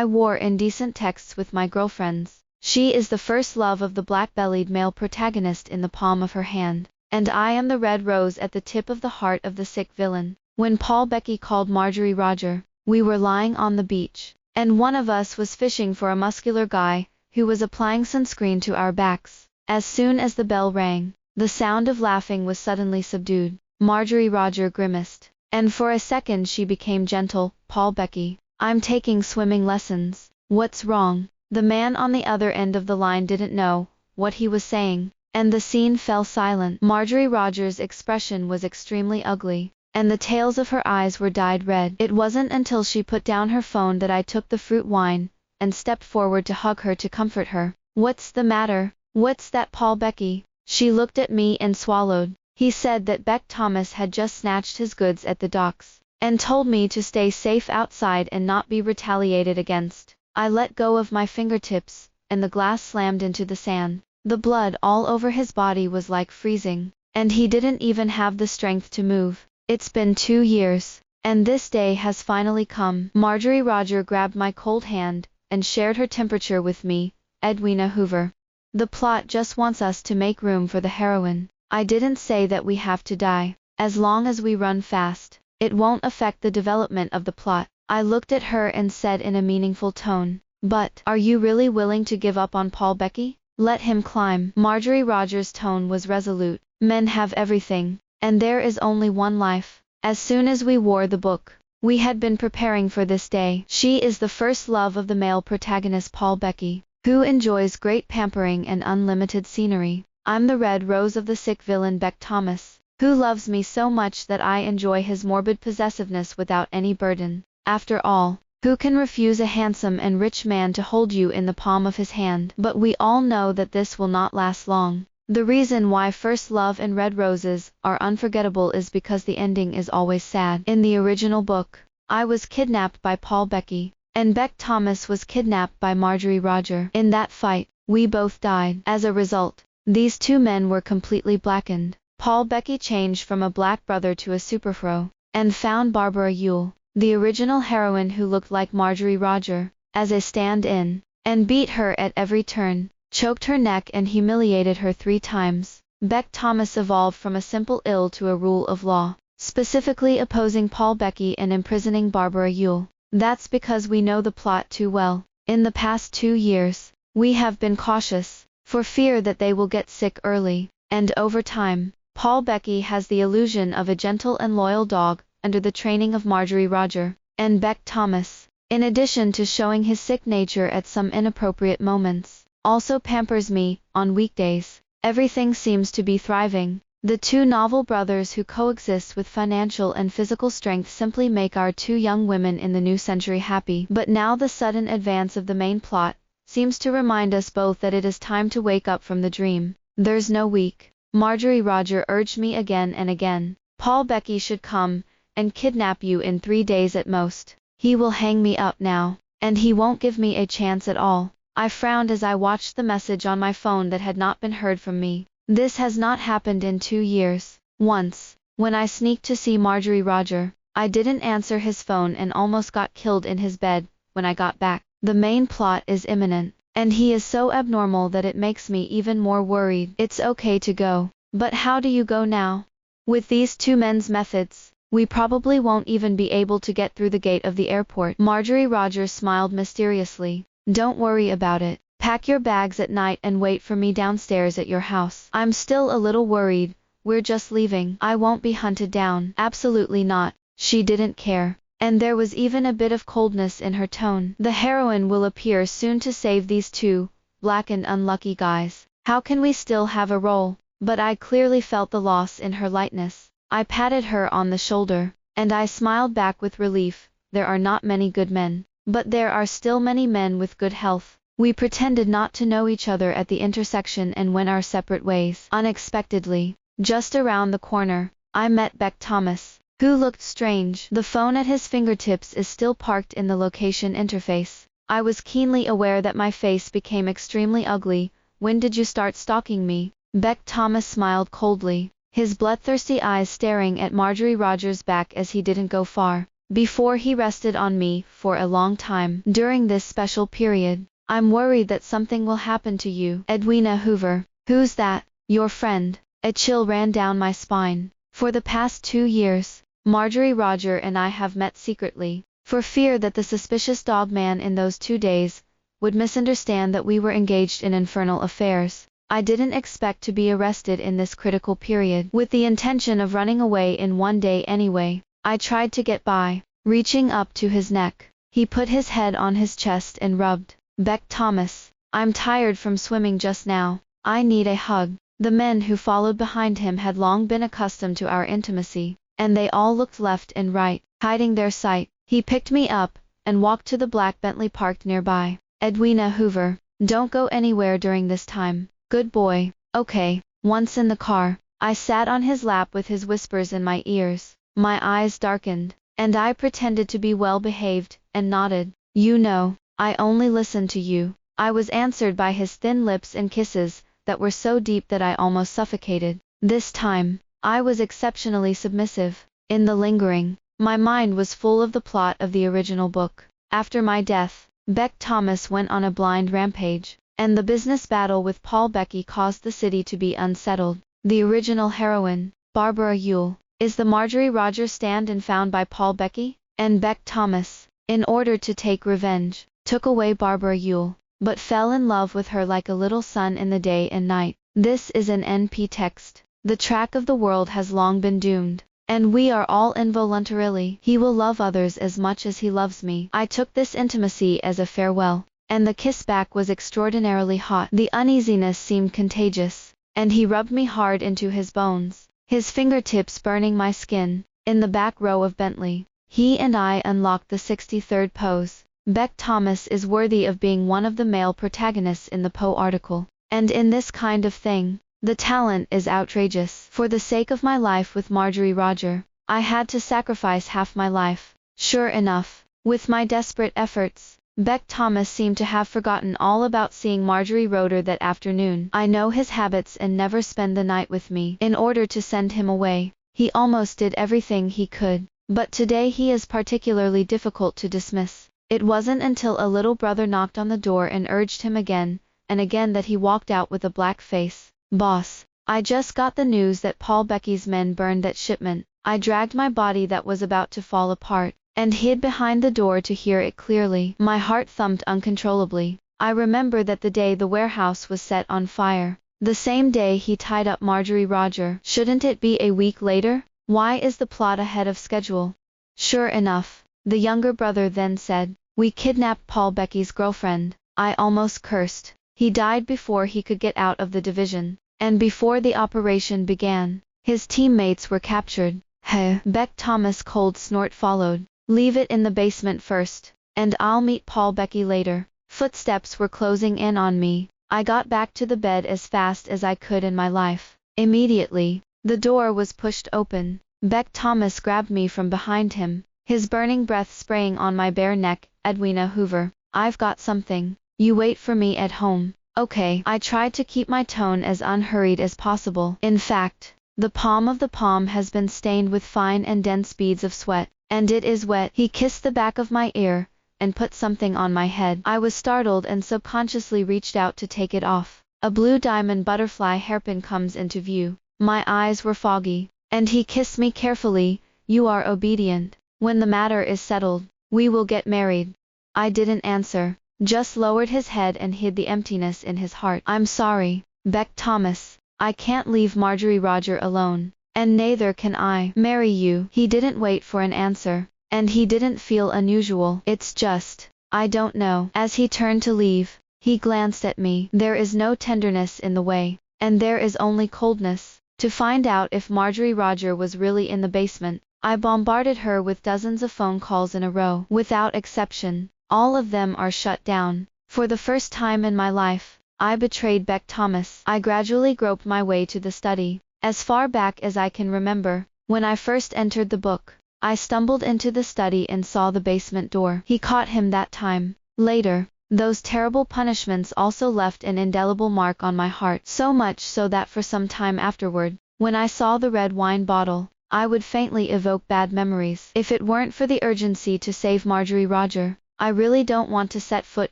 I wore indecent texts with my girlfriends. She is the first love of the black-bellied male protagonist in the palm of her hand, and I am the red rose at the tip of the heart of the sick villain. When Paul Becky called Marjorie Roger, we were lying on the beach, and one of us was fishing for a muscular guy who was applying sunscreen to our backs. As soon as the bell rang, the sound of laughing was suddenly subdued. Marjorie Roger grimaced, and for a second she became gentle. Paul Becky, I'm taking swimming lessons. What's wrong? The man on the other end of the line didn't know what he was saying, and the scene fell silent. Marjorie Roger's expression was extremely ugly, and the tails of her eyes were dyed red. It wasn't until she put down her phone that I took the fruit wine and stepped forward to hug her to comfort her. What's the matter? What's that, Paul Becky? She looked at me and swallowed. He said that Beck Thomas had just snatched his goods at the docks, and told me to stay safe outside and not be retaliated against. I let go of my fingertips, and the glass slammed into the sand. The blood all over his body was like freezing, and he didn't even have the strength to move. It's been 2 years, and this day has finally come. Marjorie Roger grabbed my cold hand and shared her temperature with me. Edwina Hoover. The plot just wants us to make room for the heroine. I didn't say that we have to die. As long as we run fast, it won't affect the development of the plot. I looked at her and said in a meaningful tone, but are you really willing to give up on Paul Becky? Let him climb. Marjorie Roger's tone was resolute. Men have everything, and there is only one life. As soon as we wore the book, we had been preparing for this day. She is the first love of the male protagonist Paul Becky, who enjoys great pampering and unlimited scenery. I'm the red rose of the sick villain Beck Thomas, who loves me so much that I enjoy his morbid possessiveness without any burden. After all, who can refuse a handsome and rich man to hold you in the palm of his hand? But we all know that this will not last long. The reason why First Love and Red Roses are unforgettable is because the ending is always sad. In the original book, I was kidnapped by Paul Becky, and Beck Thomas was kidnapped by Marjorie Roger. In that fight, we both died. As a result, these two men were completely blackened. Paul Becky changed from a black brother to a superhero, and found Barbara Ewell, the original heroine who looked like Marjorie Roger, as a stand-in, and beat her at every turn, choked her neck and humiliated her 3 times. Beck Thomas evolved from a simple ill to a rule of law, specifically opposing Paul Becky and imprisoning Barbara Ewell. That's because we know the plot too well. In the past 2 years, we have been cautious, for fear that they will get sick early, and over time, Paul Becky has the illusion of a gentle and loyal dog, under the training of Marjorie Roger, and Beck Thomas, in addition to showing his sick nature at some inappropriate moments, also pampers me. On weekdays, everything seems to be thriving. The 2 novel brothers who coexist with financial and physical strength simply make our 2 young women in the new century happy. But now the sudden advance of the main plot seems to remind us both that it is time to wake up from the dream. There's no week. Marjorie Roger urged me again and again. Paul Becky should come and kidnap you in 3 days at most. He will hang me up now, and he won't give me a chance at all. I frowned as I watched the message on my phone that had not been heard from me. This has not happened in 2 years. Once, when I sneaked to see Marjorie Roger, I didn't answer his phone and almost got killed in his bed. When I got back, the main plot is imminent, and he is so abnormal that it makes me even more worried. It's okay to go, but how do you go now? With these 2 men's methods, we probably won't even be able to get through the gate of the airport. Marjorie Roger smiled mysteriously. Don't worry about it. Pack your bags at night and wait for me downstairs at your house. I'm still a little worried. We're just leaving. I won't be hunted down. Absolutely not. She didn't care, and there was even a bit of coldness in her tone. The heroine will appear soon to save these 2 black and unlucky guys. How can we still have a role? But I clearly felt the loss in her lightness. I patted her on the shoulder, and I smiled back with relief. There are not many good men, but there are still many men with good health. We pretended not to know each other at the intersection and went our separate ways. Unexpectedly, just around the corner, I met Beck Thomas, who looked strange. The phone at his fingertips is still parked in the location interface. I was keenly aware that my face became extremely ugly. When did you start stalking me? Beck Thomas smiled coldly, his bloodthirsty eyes staring at Marjorie Roger's back as he didn't go far. before he rested on me for a long time during this special period. I'm worried that something will happen to you, Edwina Hoover. Who's that? Your friend. A chill ran down my spine. For the past 2 years, Marjorie Roger and I have met secretly, for fear that the suspicious dog man in those 2 days would misunderstand that we were engaged in infernal affairs. I didn't expect to be arrested in this critical period, with the intention of running away in one day anyway. I tried to get by, reaching up to his neck. He put his head on his chest and rubbed. Beck Thomas, I'm tired from swimming just now. I need a hug. The men who followed behind him had long been accustomed to our intimacy, and they all looked left and right, hiding their sight. He picked me up and walked to the black Bentley parked nearby. Edwina Hoover, don't go anywhere during this time. Good boy. Okay. Once in the car, I sat on his lap with his whispers in my ears. My eyes darkened, and I pretended to be well behaved, and nodded. You know, I only listened to you. I was answered by his thin lips and kisses that were so deep that I almost suffocated. This time, I was exceptionally submissive. In the lingering, my mind was full of the plot of the original book. After my death, Beck Thomas went on a blind rampage, and the business battle with Paul Becky caused the city to be unsettled. The original heroine, Barbara Ewell, is the Marjorie Roger stand-in found by Paul Becky, and Beck Thomas, in order to take revenge, took away Barbara Ewell, but fell in love with her like a little sun in the day and night. This is an NP text. The track of the world has long been doomed, and we are all involuntarily. He will love others as much as he loves me. I took this intimacy as a farewell, and the kiss back was extraordinarily hot. The uneasiness seemed contagious, and he rubbed me hard into his bones, his fingertips burning my skin. In the back row of Bentley, he and I unlocked the 63rd pose. Beck Thomas is worthy of being one of the male protagonists in the Poe article, and in this kind of thing, the talent is outrageous. For the sake of my life with Marjorie Roger, I had to sacrifice half my life. Sure enough, with my desperate efforts, Beck Thomas seemed to have forgotten all about seeing Marjorie Roger that afternoon. I know his habits and never spend the night with me. In order to send him away, he almost did everything he could, but today he is particularly difficult to dismiss. It wasn't until a little brother knocked on the door and urged him again and again that he walked out with a black face. Boss, I just got the news that Paul Becky's men burned that shipment. I dragged my body that was about to fall apart, and hid behind the door to hear it clearly. My heart thumped uncontrollably. I remember that the day the warehouse was set on fire, the same day he tied up Marjorie Roger. Shouldn't it be a week later? Why is the plot ahead of schedule? Sure enough, the younger brother then said, we kidnapped Paul Becky's girlfriend. I almost cursed. He died before he could get out of the division, and before the operation began, his teammates were captured. Heh. Beck Thomas' cold snort followed. Leave it in the basement first, and I'll meet Paul Becky later. Footsteps were closing in on me. I got back to the bed as fast as I could in my life. Immediately, the door was pushed open. Beck Thomas grabbed me from behind him, his burning breath spraying on my bare neck. Edwina Hoover, I've got something. You wait for me at home. Okay. I tried to keep my tone as unhurried as possible. In fact, the palm of the palm has been stained with fine and dense beads of sweat, and it is wet. He kissed the back of my ear, and put something on my head. I was startled and subconsciously reached out to take it off. A blue diamond butterfly hairpin comes into view. My eyes were foggy, and he kissed me carefully. You are obedient. When the matter is settled, we will get married. I didn't answer, just lowered his head and hid the emptiness in his heart. I'm sorry, Beck Thomas. I can't leave Marjorie Roger alone, and neither can I marry you. He didn't wait for an answer, and he didn't feel unusual. It's just, I don't know. As he turned to leave, he glanced at me. There is no tenderness in the way, and there is only coldness. To find out if Marjorie Roger was really in the basement, I bombarded her with dozens of phone calls in a row. Without exception, all of them are shut down. For the first time in my life, I betrayed Beck Thomas. I gradually groped my way to the study. As far back as I can remember, when I first entered the book, I stumbled into the study and saw the basement door. He caught him that time. Later, those terrible punishments also left an indelible mark on my heart, so much so that for some time afterward, when I saw the red wine bottle, I would faintly evoke bad memories. If it weren't for the urgency to save Marjorie Roger, I really don't want to set foot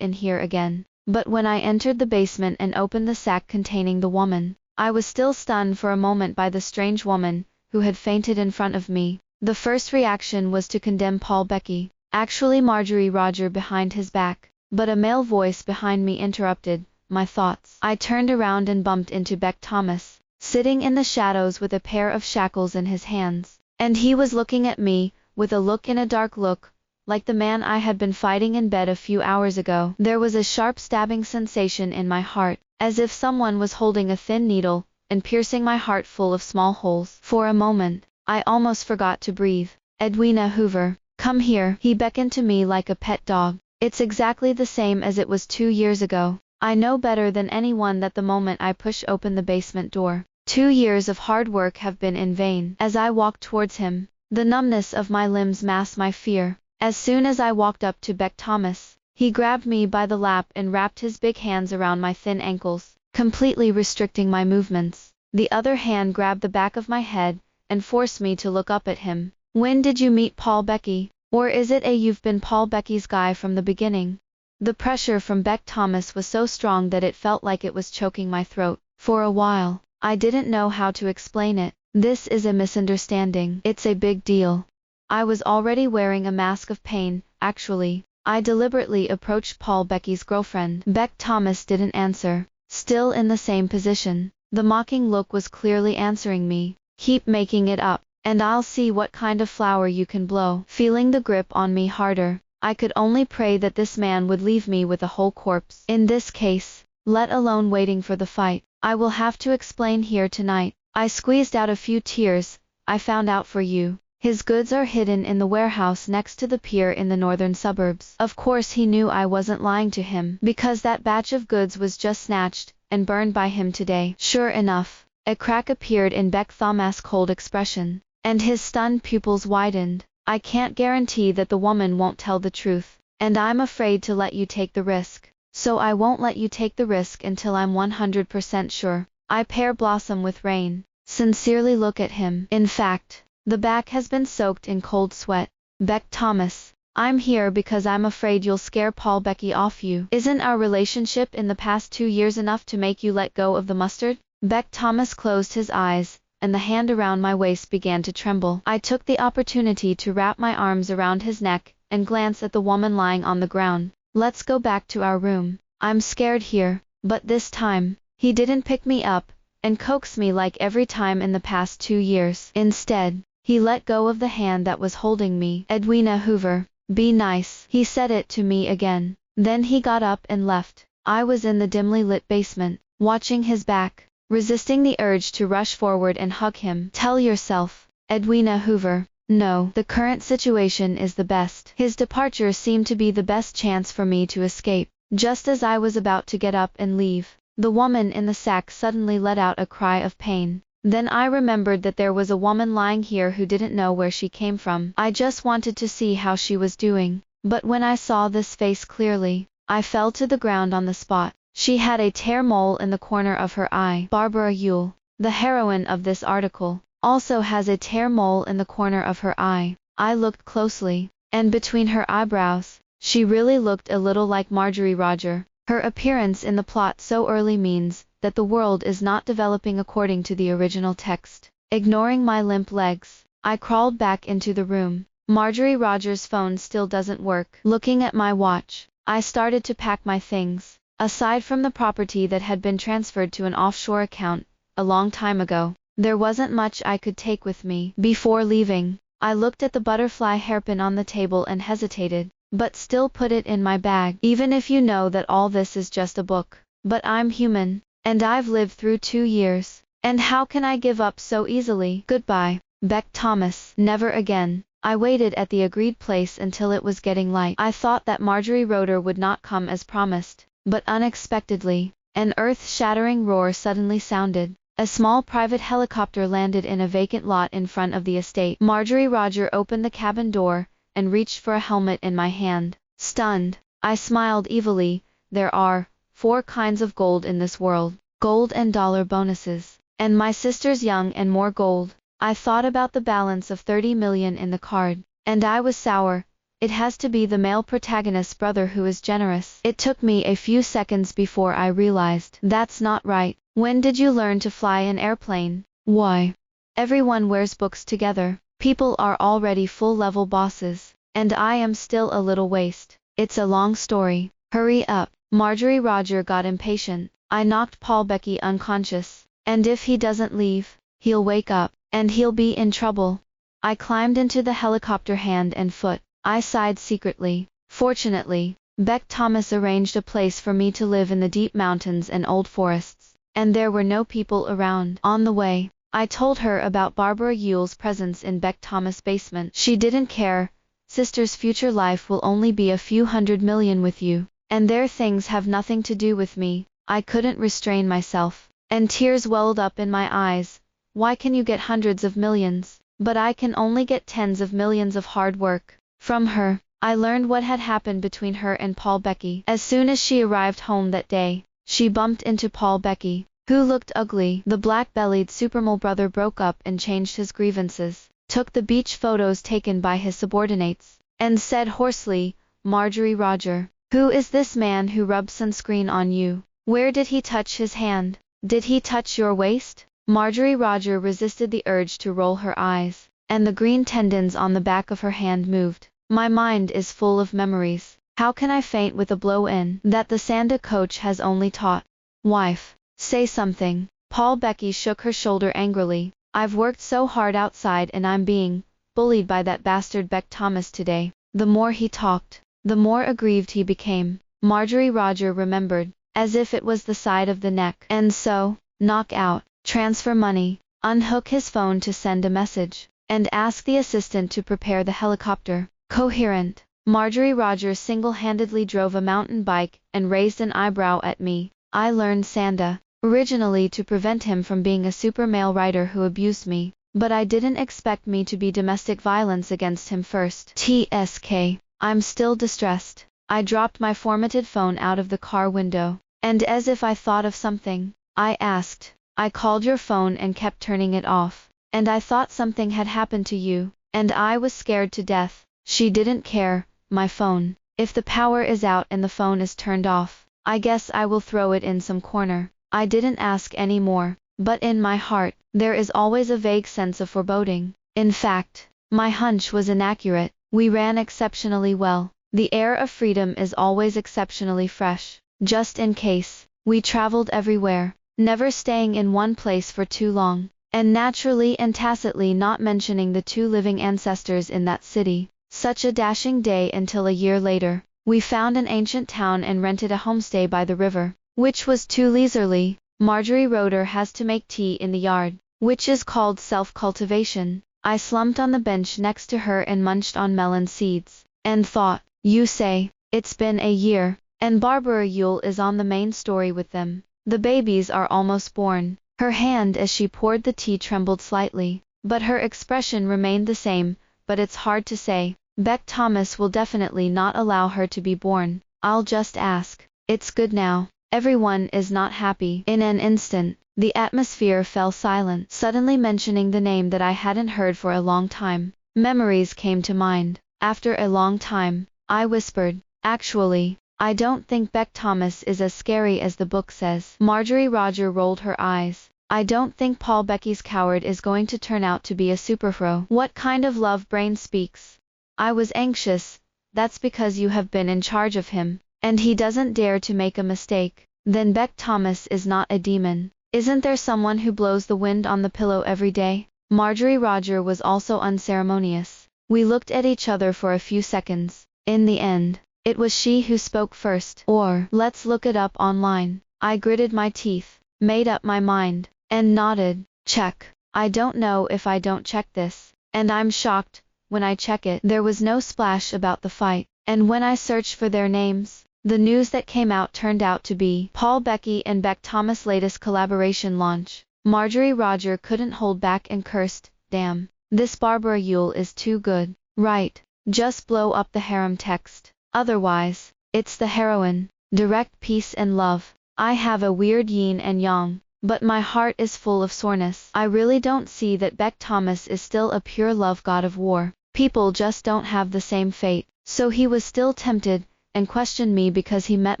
in here again. But when I entered the basement and opened the sack containing the woman, I was still stunned for a moment by the strange woman, who had fainted in front of me. The first reaction was to condemn Paul Becky, actually Marjorie Roger behind his back, but a male voice behind me interrupted my thoughts. I turned around and bumped into Beck Thomas, sitting in the shadows with a pair of shackles in his hands, and he was looking at me, with a look in a dark look, like the man I had been fighting in bed a few hours ago. There was a sharp stabbing sensation in my heart, as if someone was holding a thin needle, and piercing my heart full of small holes. For a moment, I almost forgot to breathe. Edwina Hoover, come here. He beckoned to me like a pet dog. It's exactly the same as it was 2 years ago. I know better than anyone that the moment I push open the basement door, 2 years of hard work have been in vain. As I walked towards him, the numbness of my limbs masked my fear. As soon as I walked up to Beck Thomas, he grabbed me by the lap and wrapped his big hands around my thin ankles, completely restricting my movements. The other hand grabbed the back of my head, and forced me to look up at him. When did you meet Paul Becky? Or is it you've been Paul Becky's guy from the beginning? The pressure from Beck Thomas was so strong that it felt like it was choking my throat. For a while, I didn't know how to explain it. This is a misunderstanding. It's a big deal. I was already wearing a mask of pain, actually. I deliberately approached Paul Becky's girlfriend. Beck Thomas didn't answer, still in the same position. The mocking look was clearly answering me. Keep making it up, and I'll see what kind of flower you can blow. Feeling the grip on me harder, I could only pray that this man would leave me with a whole corpse. In this case, let alone waiting for the fight, I will have to explain here tonight. I squeezed out a few tears. I found out for you. His goods are hidden in the warehouse next to the pier in the northern suburbs. Of course he knew I wasn't lying to him, because that batch of goods was just snatched and burned by him today. Sure enough, a crack appeared in Beck Thomas' cold expression, and his stunned pupils widened. I can't guarantee that the woman won't tell the truth, and I'm afraid to let you take the risk. So I won't let you take the risk until I'm 100% sure. I pair blossom with rain. Sincerely look at him. In fact, the back has been soaked in cold sweat. Beck Thomas, I'm here because I'm afraid you'll scare Paul Becky off you. Isn't our relationship in the past 2 years enough to make you let go of the mustard? Beck Thomas closed his eyes, and the hand around my waist began to tremble. I took the opportunity to wrap my arms around his neck, and glance at the woman lying on the ground. Let's go back to our room. I'm scared here. But this time, he didn't pick me up, and coax me like every time in the past 2 years. Instead, he let go of the hand that was holding me. Edwina Hoover, be nice. He said it to me again. Then he got up and left. I was in the dimly lit basement, watching his back, resisting the urge to rush forward and hug him. Tell yourself, Edwina Hoover, no, the current situation is the best. His departure seemed to be the best chance for me to escape. Just as I was about to get up and leave, the woman in the sack suddenly let out a cry of pain. Then I remembered that there was a woman lying here who didn't know where she came from. I just wanted to see how she was doing. But when I saw this face clearly, I fell to the ground on the spot. She had a tear mole in the corner of her eye. Barbara Yule, the heroine of this article, also has a tear mole in the corner of her eye. I looked closely, and between her eyebrows, she really looked a little like Marjorie Roger. Her appearance in the plot so early means that the world is not developing according to the original text. Ignoring my limp legs, I crawled back into the room. Marjorie Roger's phone still doesn't work. Looking at my watch, I started to pack my things. Aside from the property that had been transferred to an offshore account a long time ago, there wasn't much I could take with me. Before leaving, I looked at the butterfly hairpin on the table and hesitated, but still put it in my bag. Even if you know that all this is just a book, but I'm human, and I've lived through 2 years, and how can I give up so easily? Goodbye, Beck Thomas. Never again. I waited at the agreed place until it was getting light. I thought that Marjorie Roder would not come as promised, but unexpectedly, an earth-shattering roar suddenly sounded. A small private helicopter landed in a vacant lot in front of the estate. Marjorie Roger opened the cabin door, and reached for a helmet in my hand. Stunned, I smiled evilly. There are 4 kinds of gold in this world: gold and dollar bonuses, and my sister's young and more gold. I thought about the balance of 30 million in the card, and I was sour. It has to be the male protagonist's brother who is generous. It took me a few seconds before I realized that's not right. When did you learn to fly an airplane? Why? Everyone wears books together. People are already full-level bosses, and I am still a little waste. It's a long story. Hurry up. Marjorie Roger got impatient. I knocked Paul Becky unconscious, and if he doesn't leave, he'll wake up, and he'll be in trouble. I climbed into the helicopter hand and foot. I sighed secretly. Fortunately, Beck Thomas arranged a place for me to live in the deep mountains and old forests, and there were no people around. On the way, I told her about Barbara Yule's presence in Beck Thomas' basement. She didn't care. Sister's future life will only be a few $100 million with you, and their things have nothing to do with me. I couldn't restrain myself, and tears welled up in my eyes. Why can you get hundreds of millions, but I can only get tens of millions of hard work? From her, I learned what had happened between her and Paul Becky. As soon as she arrived home that day, she bumped into Paul Becky, who looked ugly. The black-bellied supermole brother broke up and changed his grievances, took the beach photos taken by his subordinates, and said hoarsely, "Marjorie Roger, who is this man who rubbed sunscreen on you? Where did he touch his hand? Did he touch your waist?" Marjorie Roger resisted the urge to roll her eyes, and the green tendons on the back of her hand moved. My mind is full of memories. How can I faint with a blow in that the Sanda coach has only taught? Wife, say something. Paul Becky shook her shoulder angrily. I've worked so hard outside and I'm being bullied by that bastard Beck Thomas today. The more he talked, the more aggrieved he became. Marjorie Roger remembered, as if it was the side of the neck. And so, knock out, transfer money, unhook his phone to send a message, and ask the assistant to prepare the helicopter. Coherent. Marjorie Roger single-handedly drove a mountain bike and raised an eyebrow at me. I learned Sanda, originally to prevent him from being a super male writer who abused me, but I didn't expect me to be domestic violence against him first. TSK. I'm still distressed. I dropped my formatted phone out of the car window, and as if I thought of something, I asked, "I called your phone and kept turning it off, and I thought something had happened to you, and I was scared to death." She didn't care. My phone. If the power is out and the phone is turned off, I guess I will throw it in some corner. I didn't ask any more, but in my heart, there is always a vague sense of foreboding. In fact, my hunch was inaccurate. We ran exceptionally well. The air of freedom is always exceptionally fresh. Just in case, we traveled everywhere, never staying in one place for too long, and naturally and tacitly not mentioning the two living ancestors in that city. Such a dashing day until a year later, we found an ancient town and rented a homestay by the river, which was too leisurely. Marjorie Roder has to make tea in the yard, which is called self-cultivation. I slumped on the bench next to her and munched on melon seeds, and thought, you say, it's been a year, and Barbara Yule is on the main story with them. The babies are almost born. Her hand as she poured the tea trembled slightly, but her expression remained the same. But it's hard to say. Beck Thomas will definitely not allow her to be born. I'll just ask. It's good now. Everyone is not happy. In an instant, the atmosphere fell silent. Suddenly mentioning the name that I hadn't heard for a long time, memories came to mind. After a long time, I whispered, "Actually, I don't think Beck Thomas is as scary as the book says." Marjorie Roger rolled her eyes. I don't think Paul Becky's coward is going to turn out to be a superhero. What kind of love brain speaks? I was anxious. That's because you have been in charge of him, and he doesn't dare to make a mistake. Then Beck Thomas is not a demon. Isn't there someone who blows the wind on the pillow every day? Marjorie Roger was also unceremonious. We looked at each other for a few seconds. In the end, it was she who spoke first. Or, let's look it up online. I gritted my teeth, made up my mind, and nodded. Check. I don't know if I don't check this, and I'm shocked. When I check it, there was no splash about the fight, and when I searched for their names, the news that came out turned out to be Paul Becky and Beck Thomas' latest collaboration launch. Marjorie Roger couldn't hold back and cursed, "Damn, this Barbara Yule is too good." Right, just blow up the harem text. Otherwise, it's the heroine. Direct peace and love. I have a weird yin and yang. but my heart is full of soreness. I really don't see that Beck Thomas is still a pure love god of war. People just don't have the same fate. So he was still tempted, and questioned me because he met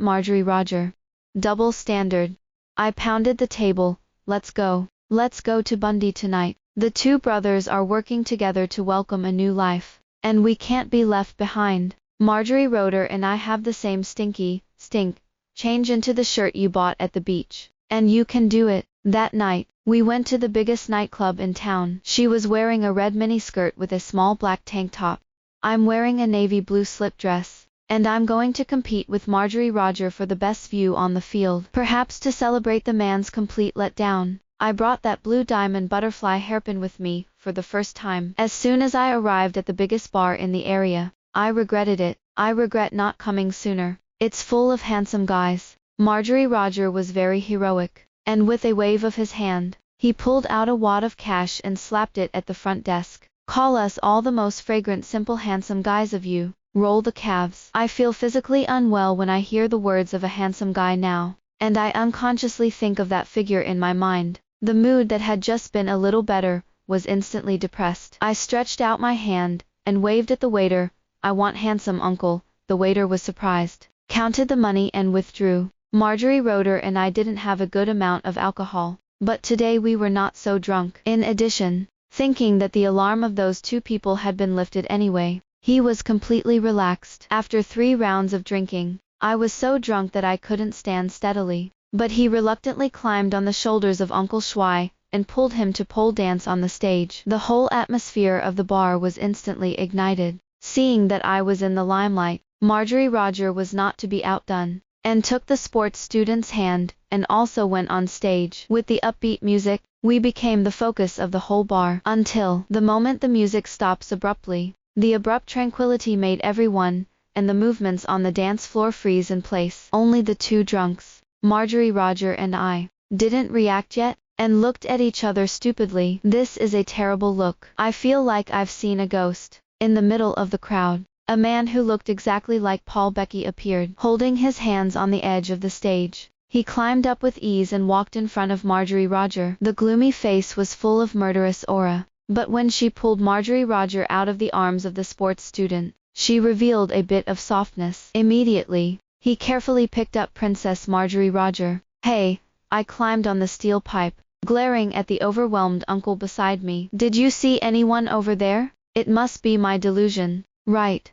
Marjorie Roger. Double standard. I pounded the table. Let's go. Let's go to Bundy tonight. The two brothers are working together to welcome a new life, and we can't be left behind. Marjorie Roder and I have the same stink. Change into the shirt you bought at the beach, and you can do it. That night, we went to the biggest nightclub in town. She was wearing a red miniskirt with a small black tank top. I'm wearing a navy blue slip dress, and I'm going to compete with Marjorie Roger for the best view on the field. Perhaps to celebrate the man's complete letdown, I brought that blue diamond butterfly hairpin with me for the first time. As soon as I arrived at the biggest bar in the area, I regretted it. I regret not coming sooner. It's full of handsome guys. Marjorie Roger was very heroic, and with a wave of his hand, he pulled out a wad of cash and slapped it at the front desk. Call us all the most fragrant simple handsome guys of you. Roll the calves. I feel physically unwell when I hear the words of a handsome guy now, and I unconsciously think of that figure in my mind. The mood that had just been a little better was instantly depressed. I stretched out my hand and waved at the waiter. I want handsome uncle. The waiter was surprised, counted the money and withdrew. Marjorie Roder and I didn't have a good amount of alcohol, but today we were not so drunk. In addition, thinking that the alarm of those two people had been lifted anyway, he was completely relaxed. After 3 rounds of drinking, I was so drunk that I couldn't stand steadily, but he reluctantly climbed on the shoulders of Uncle Schwei and pulled him to pole dance on the stage. The whole atmosphere of the bar was instantly ignited. Seeing that I was in the limelight, Marjorie Roger was not to be outdone, and took the sports student's hand, and also went on stage. With the upbeat music, we became the focus of the whole bar, until the moment the music stops abruptly. The abrupt tranquility made everyone, and the movements on the dance floor freeze in place. Only the two drunks, Marjorie Roger and I, didn't react yet, and looked at each other stupidly. This is a terrible look. I feel like I've seen a ghost. In the middle of the crowd, a man who looked exactly like Paul Becky appeared, holding his hands on the edge of the stage. He climbed up with ease and walked in front of Marjorie Roger. The gloomy face was full of murderous aura, but when she pulled Marjorie Roger out of the arms of the sports student, she revealed a bit of softness. Immediately, he carefully picked up Princess Marjorie Roger. Hey, I climbed on the steel pipe, glaring at the overwhelmed uncle beside me. Did you see anyone over there? It must be my delusion, right?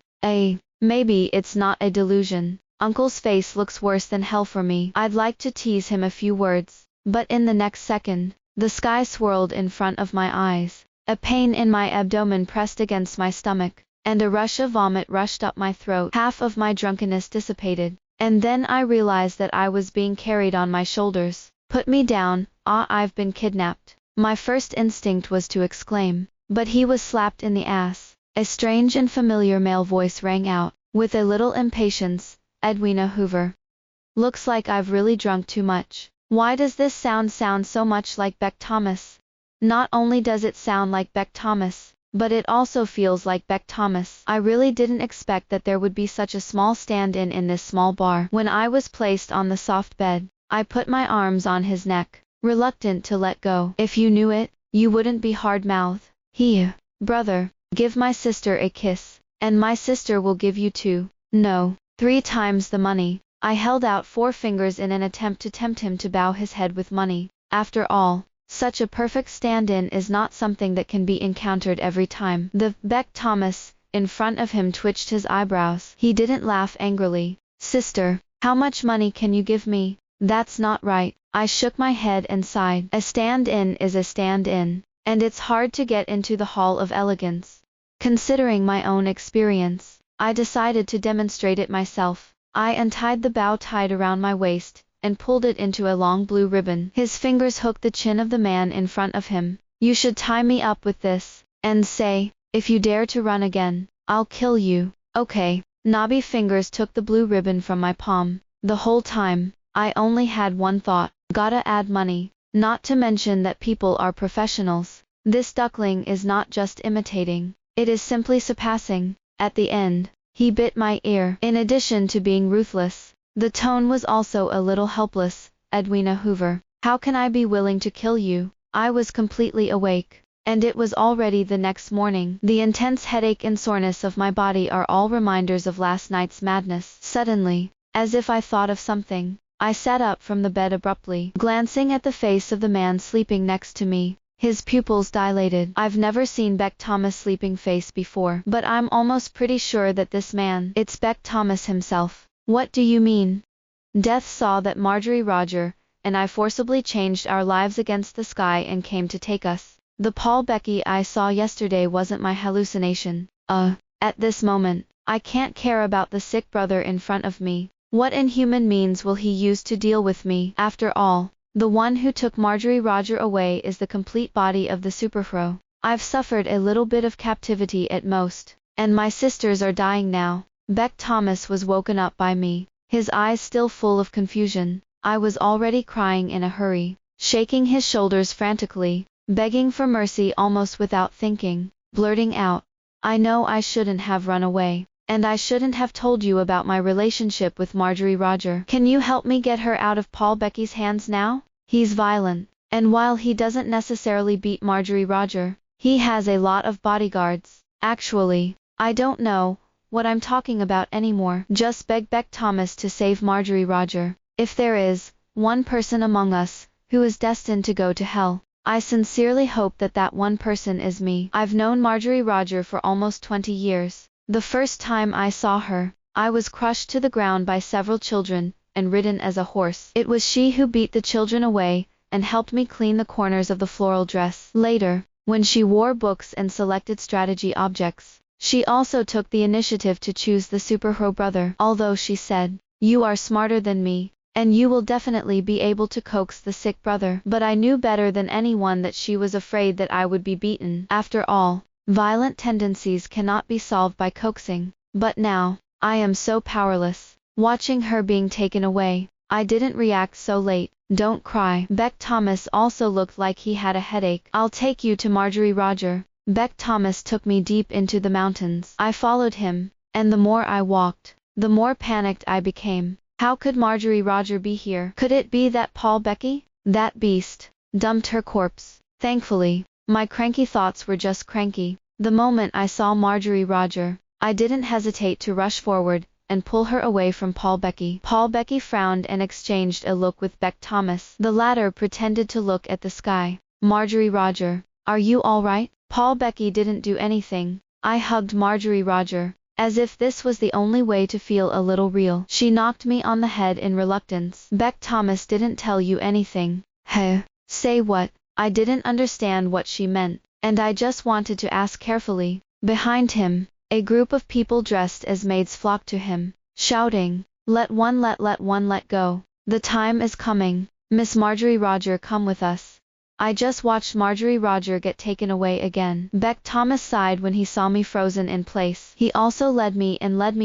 Maybe it's not a delusion. Uncle's face looks worse than hell for me. I'd like to tease him a few words, but in the next second, the sky swirled in front of my eyes. A pain in my abdomen pressed against my stomach, and a rush of vomit rushed up my throat. Half of my drunkenness dissipated, and then I realized that I was being carried on my shoulders. Put me down, I've been kidnapped. My first instinct was to exclaim, but he was slapped in the ass. A strange and familiar male voice rang out, with a little impatience, Edwina Hoover. Looks like I've really drunk too much. Why does this sound so much like Beck Thomas? Not only does it sound like Beck Thomas, but it also feels like Beck Thomas. I really didn't expect that there would be such a small stand-in in this small bar. When I was placed on the soft bed, I put my arms on his neck, reluctant to let go. If you knew it, you wouldn't be hard-mouthed. Brother, give my sister a kiss, and my sister will give you 2, no, 3 times the money. I held out 4 fingers in an attempt to tempt him to bow his head with money. After all, such a perfect stand-in is not something that can be encountered every time. The Beck Thomas in front of him twitched his eyebrows. He didn't laugh angrily. Sister, how much money can you give me? That's not right. I shook my head and sighed. A stand-in is a stand-in, and it's hard to get into the Hall of Elegance. Considering my own experience, I decided to demonstrate it myself. I untied the bow tied around my waist, and pulled it into a long blue ribbon. His fingers hooked the chin of the man in front of him. You should tie me up with this, and say, if you dare to run again, I'll kill you. Okay. Knobby fingers took the blue ribbon from my palm. The whole time, I only had one thought, gotta add money. Not to mention that people are professionals. This duckling is not just imitating, it is simply surpassing. At the end, he bit my ear. In addition to being ruthless, the tone was also a little helpless. Edwina Hoover, How can I be willing to kill you? I was completely awake, and it was already the next morning. The intense headache and soreness of my body are all reminders of last night's madness. Suddenly, as if I thought of something, I sat up from the bed abruptly, glancing at the face of the man sleeping next to me. His pupils dilated. I've never seen Beck Thomas' sleeping face before, but I'm almost pretty sure that this man, it's Beck Thomas himself. What do you mean? Death saw that Marjorie Roger and I forcibly changed our lives against the sky and came to take us. The Paul Becky I saw yesterday wasn't my hallucination. At this moment, I can't care about the sick brother in front of me. What inhuman means will he use to deal with me? After all, the one who took Marjorie Roger away is the complete body of the superhero. I've suffered a little bit of captivity at most, and my sisters are dying now. Beck Thomas was woken up by me, his eyes still full of confusion. I was already crying in a hurry, shaking his shoulders frantically, begging for mercy almost without thinking, blurting out, I know I shouldn't have run away, and I shouldn't have told you about my relationship with Marjorie Roger. Can you help me get her out of Paul Becky's hands now? He's violent, and while he doesn't necessarily beat Marjorie Roger, he has a lot of bodyguards. Actually, I don't know what I'm talking about anymore. Just beg Beck Thomas to save Marjorie Roger. If there is one person among us who is destined to go to hell, I sincerely hope that that one person is me. I've known Marjorie Roger for almost 20 years. The first time I saw her, I was crushed to the ground by several children and ridden as a horse. It was she who beat the children away and helped me clean the corners of the floral dress. Later, when she wore books and selected strategy objects, she also took the initiative to choose the superhero brother. Although she said, "You are smarter than me, and you will definitely be able to coax the sick brother." But I knew better than anyone that she was afraid that I would be beaten. After all, violent tendencies cannot be solved by coaxing. But now, I am so powerless. Watching her being taken away, I didn't react so late. Don't cry. Beck Thomas also looked like he had a headache. I'll take you to Marjorie Roger. Beck Thomas took me deep into the mountains. I followed him, and the more I walked, the more panicked I became. How could Marjorie Roger be here? Could it be that Paul Becky, that beast, dumped her corpse? Thankfully, my cranky thoughts were just cranky. The moment I saw Marjorie Roger, I didn't hesitate to rush forward and pull her away from Paul Becky. Paul Becky frowned and exchanged a look with Beck Thomas. The latter pretended to look at the sky. Marjorie Roger, are you all right? Paul Becky didn't do anything. I hugged Marjorie Roger, as if this was the only way to feel a little real. She knocked me on the head in reluctance. Beck Thomas didn't tell you anything. Heh. Say what? I didn't understand what she meant, and I just wanted to ask carefully. Behind him, a group of people dressed as maids flocked to him, shouting, let one let go. The time is coming. Miss Marjorie Roger, come with us. I just watched Marjorie Roger get taken away again. Beck Thomas sighed when he saw me frozen in place. He also led me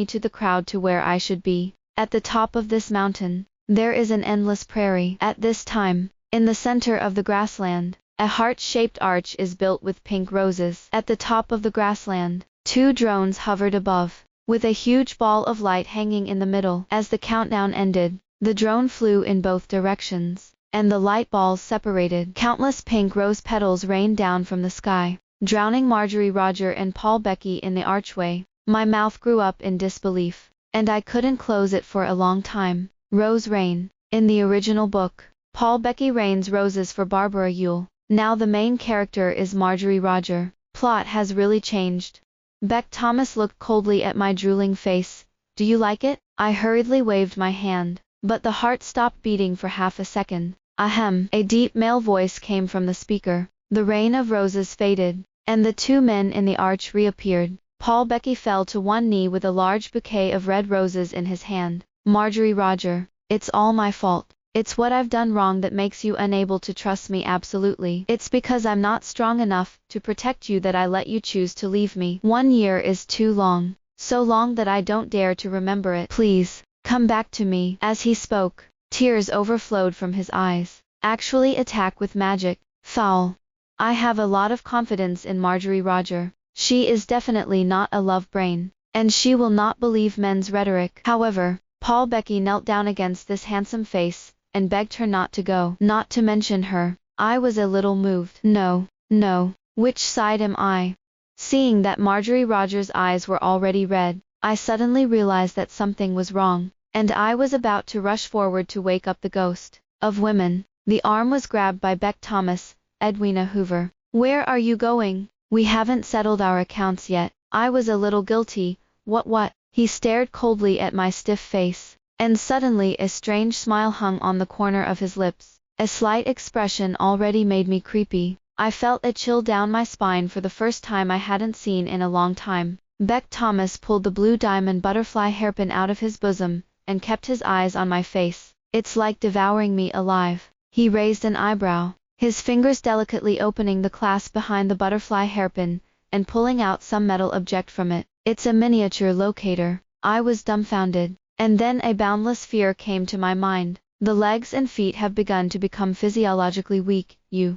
to the crowd to where I should be. At the top of this mountain, there is an endless prairie. At this time, in the center of the grassland, a heart-shaped arch is built with pink roses. At the top of the grassland, 2 drones hovered above, with a huge ball of light hanging in the middle. As the countdown ended, the drone flew in both directions, and the light balls separated. Countless pink rose petals rained down from the sky, drowning Marjorie Roger and Paul Becky in the archway. My mouth grew up in disbelief, and I couldn't close it for a long time. Rose rain. In the original book, Paul Becky rains roses for Barbara Yule. Now the main character is Marjorie Roger. Plot has really changed. Beck Thomas looked coldly at my drooling face. Do you like it? I hurriedly waved my hand, but the heart stopped beating for half a second. Ahem. A deep male voice came from the speaker. The rain of roses faded, and the 2 men in the arch reappeared. Paul Becky fell to one knee with a large bouquet of red roses in his hand. Marjorie Roger, it's all my fault. It's what I've done wrong that makes you unable to trust me absolutely. It's because I'm not strong enough to protect you that I let you choose to leave me. 1 year is too long, so long that I don't dare to remember it. Please, come back to me. As he spoke, tears overflowed from his eyes. Actually attack with magic. Foul. I have a lot of confidence in Marjorie Roger. She is definitely not a love brain, and she will not believe men's rhetoric. However, Paul Becky knelt down against this handsome face and begged her not to go, not to mention her. I was a little moved. No, no, which side am I? Seeing that Marjorie Rogers' eyes were already red, I suddenly realized that something was wrong, and I was about to rush forward to wake up the ghost of women. The arm was grabbed by Beck Thomas. Edwina Hoover. Where are you going? We haven't settled our accounts yet. I was a little guilty. What? He stared coldly at my stiff face, and suddenly a strange smile hung on the corner of his lips. A slight expression already made me creepy. I felt a chill down my spine for the first time I hadn't seen in a long time. Beck Thomas pulled the blue diamond butterfly hairpin out of his bosom, and kept his eyes on my face. It's like devouring me alive. He raised an eyebrow, his fingers delicately opening the clasp behind the butterfly hairpin, and pulling out some metal object from it. It's a miniature locator. I was dumbfounded, and then a boundless fear came to my mind. The legs and feet have begun to become physiologically weak. You're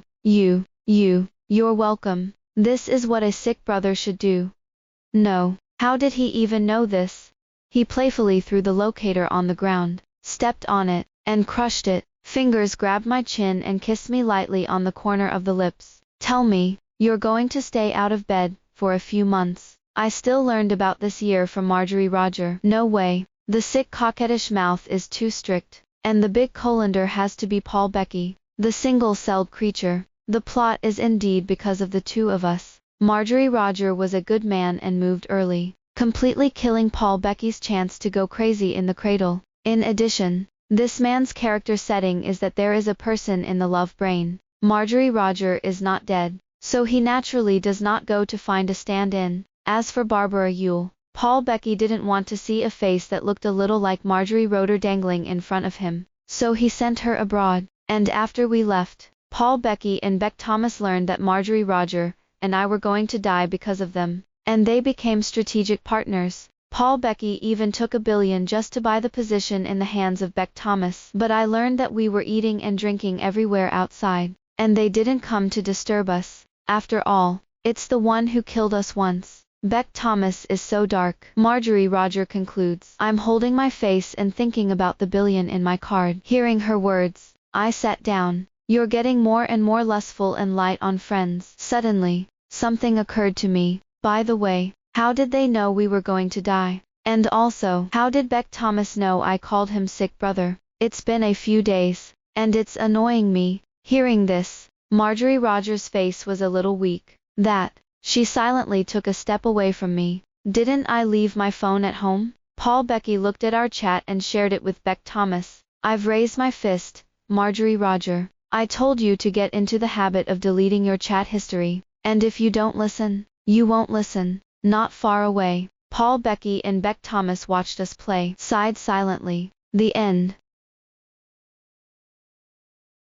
welcome. This is what a sick brother should do. No, how did he even know this? He playfully threw the locator on the ground, stepped on it, and crushed it. Fingers grabbed my chin and kissed me lightly on the corner of the lips. Tell me, you're going to stay out of bed for a few months. I still learned about this year from Marjorie Roger. No way. The sick coquettish mouth is too strict, and the big colander has to be Paul Becky, the single-celled creature. The plot is indeed because of the two of us. Marjorie Roger was a good man and moved early, completely killing Paul Becky's chance to go crazy in the cradle. In addition, this man's character setting is that there is a person in the love brain. Marjorie Roger is not dead, so he naturally does not go to find a stand-in. As for Barbara Yule, Paul Becky didn't want to see a face that looked a little like Marjorie Roder dangling in front of him, so he sent her abroad. And after we left, Paul Becky and Beck Thomas learned that Marjorie Roger and I were going to die because of them, and they became strategic partners. Paul Becky even took $1 billion just to buy the position in the hands of Beck Thomas. But I learned that we were eating and drinking everywhere outside, and they didn't come to disturb us. After all, it's the one who killed us once. Beck Thomas is so dark. Marjorie Roger concludes. I'm holding my face and thinking about the $1 billion in my card. Hearing her words, I sat down. You're getting more and more lustful and light on Friends. Suddenly, something occurred to me. By the way, how did they know we were going to die? And also, how did Beck Thomas know I called him sick brother? It's been a few days, and it's annoying me. Hearing this, Marjorie Roger's face was a little weak. She silently took a step away from me. Didn't I leave my phone at home? Paul Becky looked at our chat and shared it with Beck Thomas. I've raised my fist, Marjorie Roger. I told you to get into the habit of deleting your chat history, and if you don't listen, you won't listen. Not far away, Paul Becky and Beck Thomas watched us play, sighed silently. The end.